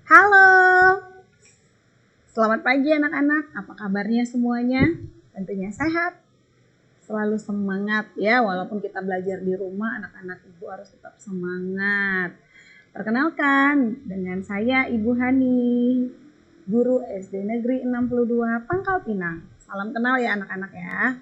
Halo, selamat pagi anak-anak. Apa kabarnya semuanya? Tentunya sehat, selalu semangat ya. Walaupun kita belajar di rumah, anak-anak ibu harus tetap semangat. Perkenalkan, dengan saya Ibu Hani, guru SD Negeri 62 Pangkal Pinang. Salam kenal ya anak-anak ya.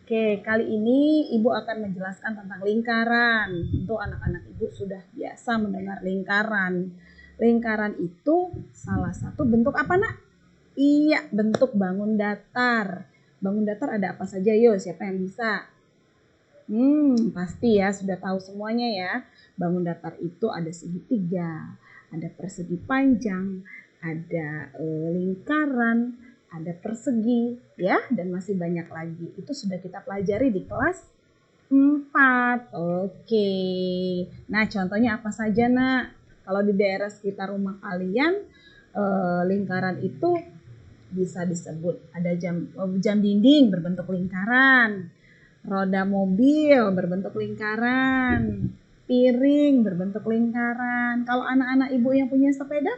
Oke, kali ini Ibu akan menjelaskan tentang lingkaran. Tentu anak-anak Ibu sudah biasa mendengar lingkaran. Lingkaran itu salah satu bentuk apa nak? Iya, bentuk bangun datar. Bangun datar ada apa saja? Yo, siapa yang bisa? Pasti ya sudah tahu semuanya ya. Bangun datar itu ada segitiga, ada persegi panjang, ada lingkaran, ada persegi ya, dan masih banyak lagi. Itu sudah kita pelajari di kelas 4. Oke. Nah, contohnya apa saja, Nak? Kalau di daerah sekitar rumah kalian, lingkaran itu bisa disebut ada jam dinding berbentuk lingkaran, roda mobil berbentuk lingkaran, piring berbentuk lingkaran. Kalau anak-anak ibu yang punya sepeda,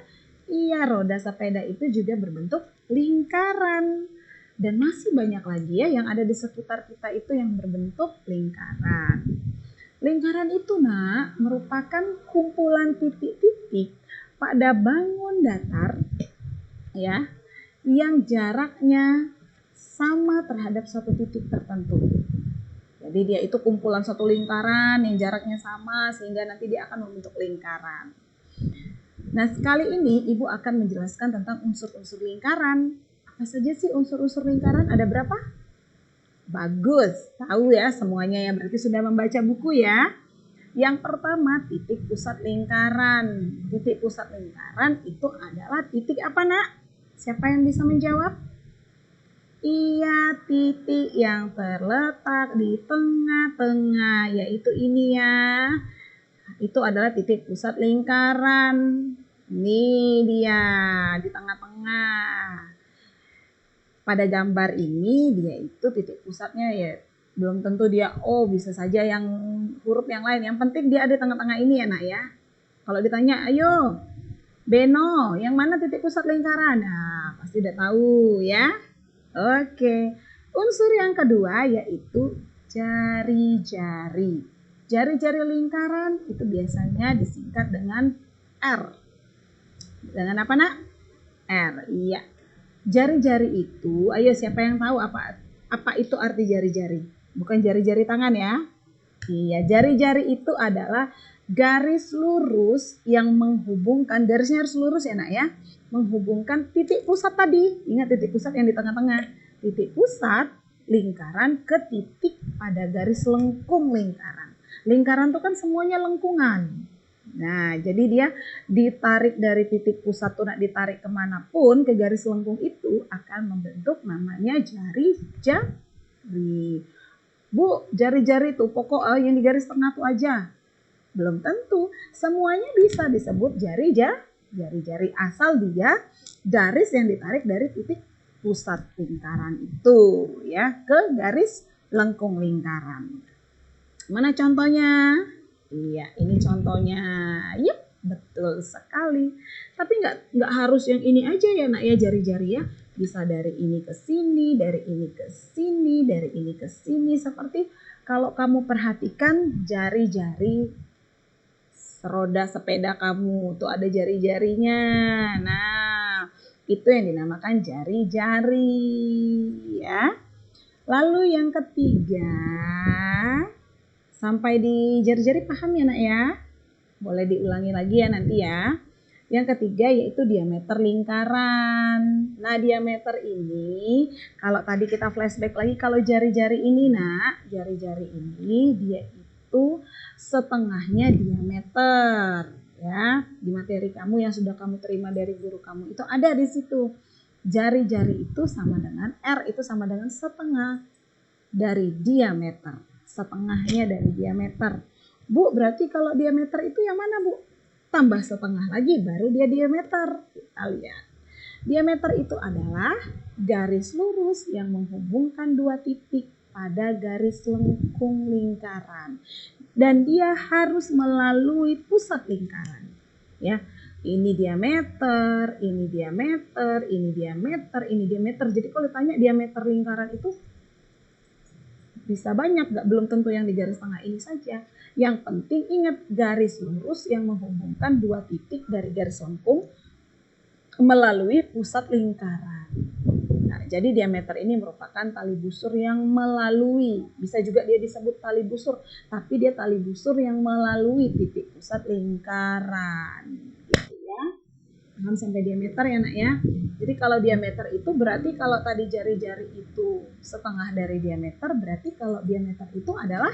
iya roda sepeda itu juga berbentuk lingkaran. Dan masih banyak lagi ya yang ada di sekitar kita itu yang berbentuk lingkaran. Lingkaran itu nak merupakan kumpulan titik-titik pada bangun datar ya yang jaraknya sama terhadap satu titik tertentu. Jadi dia itu kumpulan satu lingkaran yang jaraknya sama sehingga nanti dia akan membentuk lingkaran. Nah, sekali ini Ibu akan menjelaskan tentang unsur-unsur lingkaran. Apa saja sih unsur-unsur lingkaran? Ada berapa? Bagus, tahu ya semuanya ya, berarti sudah membaca buku ya. Yang pertama, titik pusat lingkaran. Titik pusat lingkaran itu adalah titik apa nak? Siapa yang bisa menjawab? Iya, titik yang terletak di tengah-tengah, yaitu ini ya. Itu adalah titik pusat lingkaran. Ini dia, di tengah-tengah. Pada gambar ini, dia itu titik pusatnya ya. Belum tentu dia O, bisa saja yang huruf yang lain. Yang penting dia ada di tengah-tengah ini ya nak ya. Kalau ditanya, ayo Beno, yang mana titik pusat lingkaran? Nah, pasti udah tahu ya. Oke, unsur yang kedua yaitu jari-jari. Jari-jari lingkaran itu biasanya disingkat dengan R. Dengan apa nak? R, iya. Jari-jari itu, ayo siapa yang tahu apa itu arti jari-jari? Bukan jari-jari tangan ya. Iya, jari-jari itu adalah garis lurus yang menghubungkan, garisnya harus lurus ya nak ya, menghubungkan titik pusat tadi. Ingat titik pusat yang di tengah-tengah. Titik pusat lingkaran ke titik pada garis lengkung lingkaran. Lingkaran itu kan semuanya lengkungan. Nah, jadi dia ditarik dari titik pusat tuh nak ditarik kemanapun ke garis lengkung itu akan membentuk namanya jari-jari. Bu, jari-jari tuh pokok yang di garis tengah tuh aja. Belum tentu, semuanya bisa disebut jari-jari asal dia garis yang ditarik dari titik pusat lingkaran itu ya ke garis lengkung lingkaran. Mana contohnya? Iya, ini contohnya. Yup, betul sekali. Tapi nggak harus yang ini aja ya nak ya, jari-jari ya. Bisa dari ini ke sini, dari ini ke sini, dari ini ke sini. Seperti kalau kamu perhatikan jari-jari roda sepeda kamu tuh ada jari-jarinya. Nah, itu yang dinamakan jari-jari ya. Lalu yang ketiga, sampai di jari-jari paham ya nak ya? Boleh diulangi lagi ya nanti ya. Yang ketiga yaitu diameter lingkaran. Nah, diameter ini kalau tadi kita flashback lagi, kalau jari-jari ini nak, jari-jari ini dia itu setengahnya diameter ya. Di materi kamu yang sudah kamu terima dari guru kamu itu ada di situ. Jari-jari itu sama dengan R, itu sama dengan setengah dari diameter. Setengahnya dari diameter. Bu, berarti kalau diameter itu yang mana bu? Tambah setengah lagi baru dia diameter. Kita lihat. Diameter itu adalah garis lurus yang menghubungkan dua titik pada garis lengkung lingkaran. Dan dia harus melalui pusat lingkaran. Ya, Ini diameter, ini diameter, ini diameter, ini diameter. Jadi kalau ditanya diameter lingkaran itu bisa banyak, belum tentu yang di garis tengah ini saja. Yang penting ingat garis lurus yang menghubungkan dua titik dari garis lengkung melalui pusat lingkaran. Nah, jadi diameter ini merupakan tali busur yang melalui, bisa juga dia disebut tali busur, tapi dia tali busur yang melalui titik pusat lingkaran. Gitu ya. Paham sampai diameter ya nak ya. Jadi kalau diameter itu berarti kalau tadi jari-jari itu setengah dari diameter, berarti kalau diameter itu adalah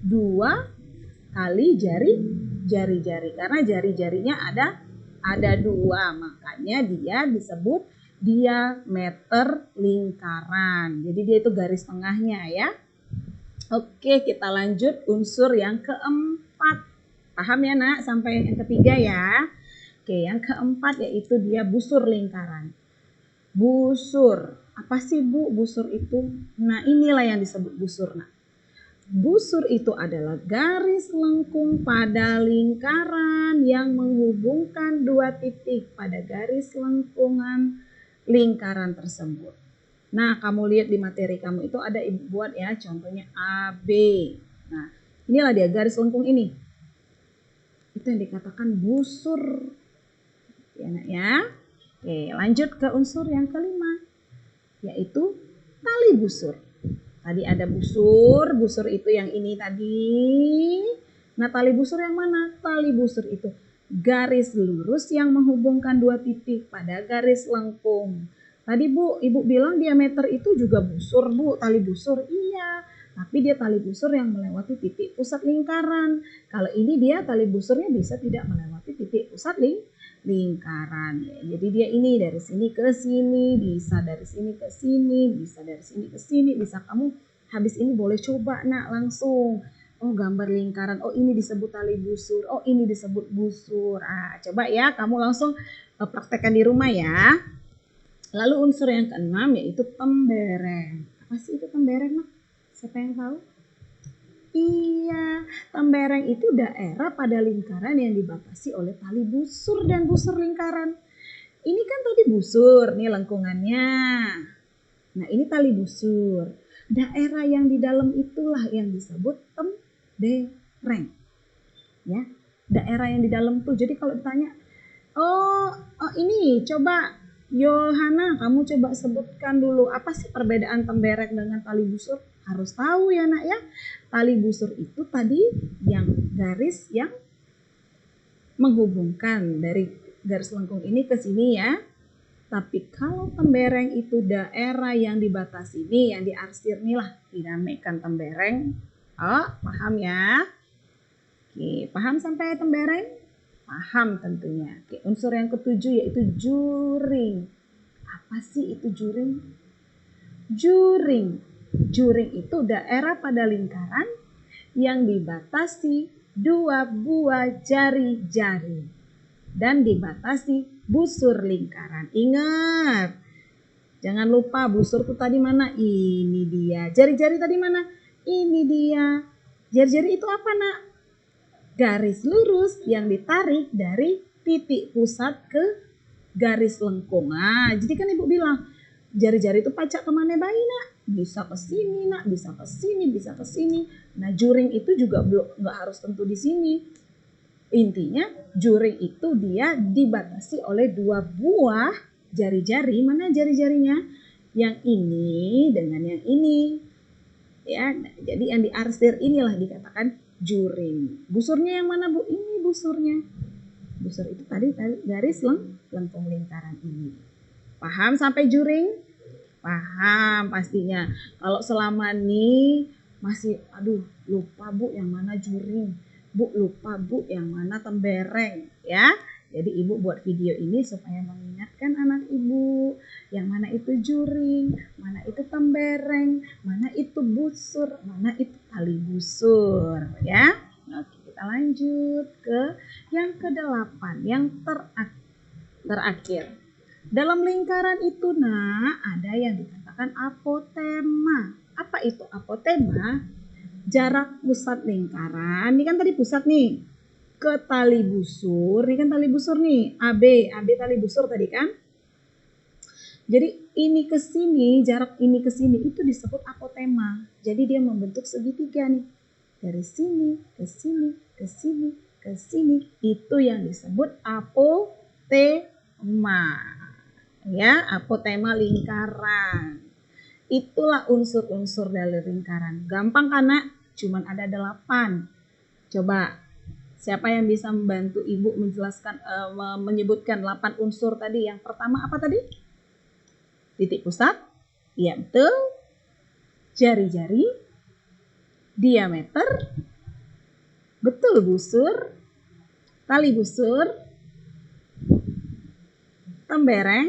2 kali jari-jari. Karena jari-jarinya ada 2, makanya dia disebut diameter lingkaran. Jadi dia itu garis tengahnya ya. Oke, kita lanjut unsur yang keempat. Paham ya nak sampai yang ketiga ya. Oke, yang keempat yaitu dia busur lingkaran. Busur. Apa sih Bu busur itu? Nah, inilah yang disebut busur nak. Busur itu adalah garis lengkung pada lingkaran yang menghubungkan dua titik pada garis lengkungan lingkaran tersebut. Nah, kamu lihat di materi kamu itu ada ibu buat ya, contohnya AB. Nah, inilah dia garis lengkung ini. Itu yang dikatakan busur. Ya, nak ya. Oke, lanjut ke unsur yang kelima, yaitu tali busur. Tadi ada busur itu yang ini tadi. Nah, tali busur yang mana? Tali busur itu garis lurus yang menghubungkan dua titik pada garis lengkung. Tadi Bu, Ibu bilang diameter itu juga busur Bu, tali busur. Iya, tapi dia tali busur yang melewati titik pusat lingkaran. Kalau ini dia tali busurnya bisa tidak melewati titik pusat lingkaran. Jadi dia ini dari sini ke sini, bisa dari sini ke sini, bisa dari sini ke sini, bisa kamu habis ini boleh coba nak langsung. Oh, gambar lingkaran, oh ini disebut tali busur, oh ini disebut busur. Coba ya kamu langsung praktekkan di rumah ya. Lalu unsur yang keenam yaitu tembereng. Apa sih itu tembereng nak? Siapa yang tahu? Iya, tembereng itu daerah pada lingkaran yang dibatasi oleh tali busur dan busur lingkaran. Ini kan tadi busur, nih lengkungannya. Nah, ini tali busur. Daerah yang di dalam itulah yang disebut tembereng. Ya, daerah yang di dalam tuh. Jadi kalau ditanya, oh ini coba Yohana, kamu coba sebutkan dulu apa sih perbedaan tembereng dengan tali busur? Harus tahu ya nak ya. Tali busur itu tadi yang garis yang menghubungkan dari garis lengkung ini ke sini ya. Tapi kalau tembereng itu daerah yang dibatasi nih, yang diarsir nih lah, dinamakan tembereng. Oh, paham ya? Oke, paham sampai tembereng? Paham tentunya. Oke, unsur yang ketujuh yaitu juring. Apa sih itu juring? Juring itu daerah pada lingkaran yang dibatasi dua buah jari-jari dan dibatasi busur lingkaran. Ingat, jangan lupa busur itu tadi mana? Ini dia. Jari-jari tadi mana? Ini dia. Jari-jari itu apa nak? Garis lurus yang ditarik dari titik pusat ke garis lengkung. Jadi kan ibu bilang jari-jari itu pacak kemana bayi nak? Bisa ke sini nak, bisa ke sini, bisa ke sini. Nah, juring itu juga nggak harus tentu di sini. Intinya juring itu dia dibatasi oleh dua buah jari-jari. Mana jari-jarinya? Yang ini dengan yang ini. Ya, jadi yang diarsir inilah dikatakan juring. Busurnya yang mana Bu? Ini busurnya. Busur itu tadi garis lengkung lingkaran ini. Paham sampai juring? Paham pastinya. Kalau selama ini masih lupa Bu yang mana juring. Bu lupa Bu yang mana tembereng ya. Jadi ibu buat video ini supaya mengingatkan anak ibu yang mana itu juring, mana itu tembereng, mana itu busur, mana itu tali busur ya. Oke, kita lanjut ke yang ke-8, yang terakhir. Dalam lingkaran itu nak ada yang dikatakan apotema. Apa itu apotema? Jarak pusat lingkaran. Ini kan tadi pusat nih. ke tali busur. Ini kan tali busur nih, AB tali busur tadi kan. Jadi ini ke sini, jarak ini ke sini itu disebut apotema. Jadi dia membentuk segitiga nih. Dari sini ke sini, ke sini, ke sini. Itu yang disebut apotema. Ya, apotema lingkaran. Itulah unsur-unsur dari lingkaran. Gampang kan, Nak? Cuman ada 8. Coba, siapa yang bisa membantu Ibu menjelaskan, menyebutkan 8 unsur tadi? Yang pertama apa tadi? Titik pusat, iya betul. Jari-jari, diameter, betul busur, tali busur, tembereng,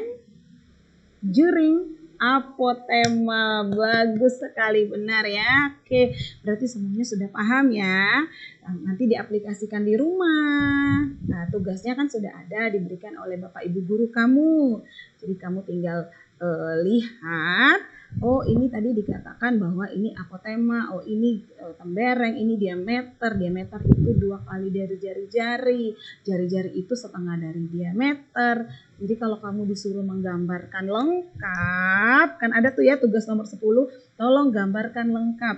juring, apotema. Bagus sekali, benar ya. Oke, berarti semuanya sudah paham ya. Nanti diaplikasikan di rumah. Nah, tugasnya kan sudah ada diberikan oleh Bapak Ibu guru kamu. Jadi kamu tinggal lihat, oh ini tadi dikatakan bahwa ini apotema, oh ini tembereng, ini diameter. Diameter itu 2 kali dari jari-jari. Jari-jari itu setengah dari diameter. Jadi kalau kamu disuruh menggambarkan lengkap, kan ada tuh ya tugas nomor 10, tolong gambarkan lengkap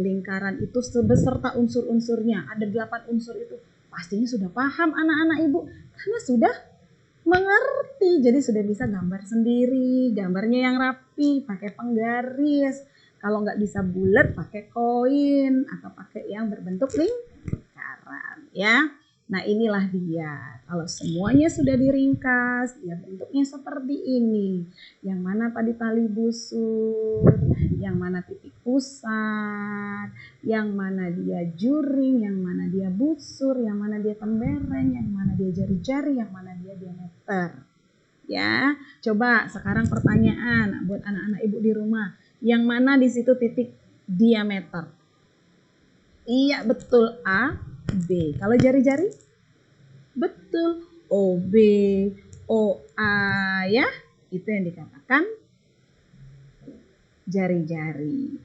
lingkaran itu beserta unsur-unsurnya. Ada 8 unsur itu. Pastinya sudah paham anak-anak Ibu, karena sudah mengerti. Jadi sudah bisa gambar sendiri, gambarnya yang rapi, pakai penggaris. Kalau nggak bisa bulat, pakai koin atau pakai yang berbentuk lingkaran ya. Nah inilah dia, kalau semuanya sudah diringkas, ya bentuknya seperti ini. Yang mana tadi tali busur, yang mana titik pusat, yang mana dia juring, yang mana dia busur, yang mana dia tembereng, yang mana dia jari-jari, yang mana dia diameter. Ya, coba sekarang pertanyaan buat anak-anak Ibu di rumah. Yang mana di situ titik diameter? Iya betul, A, B. Kalau jari-jari? Betul, OB, OA ya. Itu yang dikatakan jari-jari.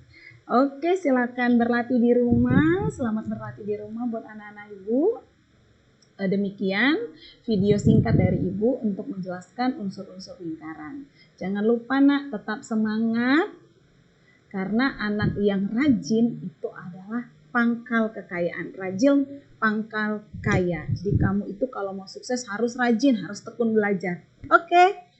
Oke, silakan berlatih di rumah. Selamat berlatih di rumah buat anak-anak Ibu. Demikian video singkat dari Ibu untuk menjelaskan unsur-unsur lingkaran. Jangan lupa Nak, tetap semangat. Karena anak yang rajin itu adalah pangkal kekayaan. Rajin pangkal kaya. Jadi kamu itu kalau mau sukses harus rajin, harus tekun belajar. Oke.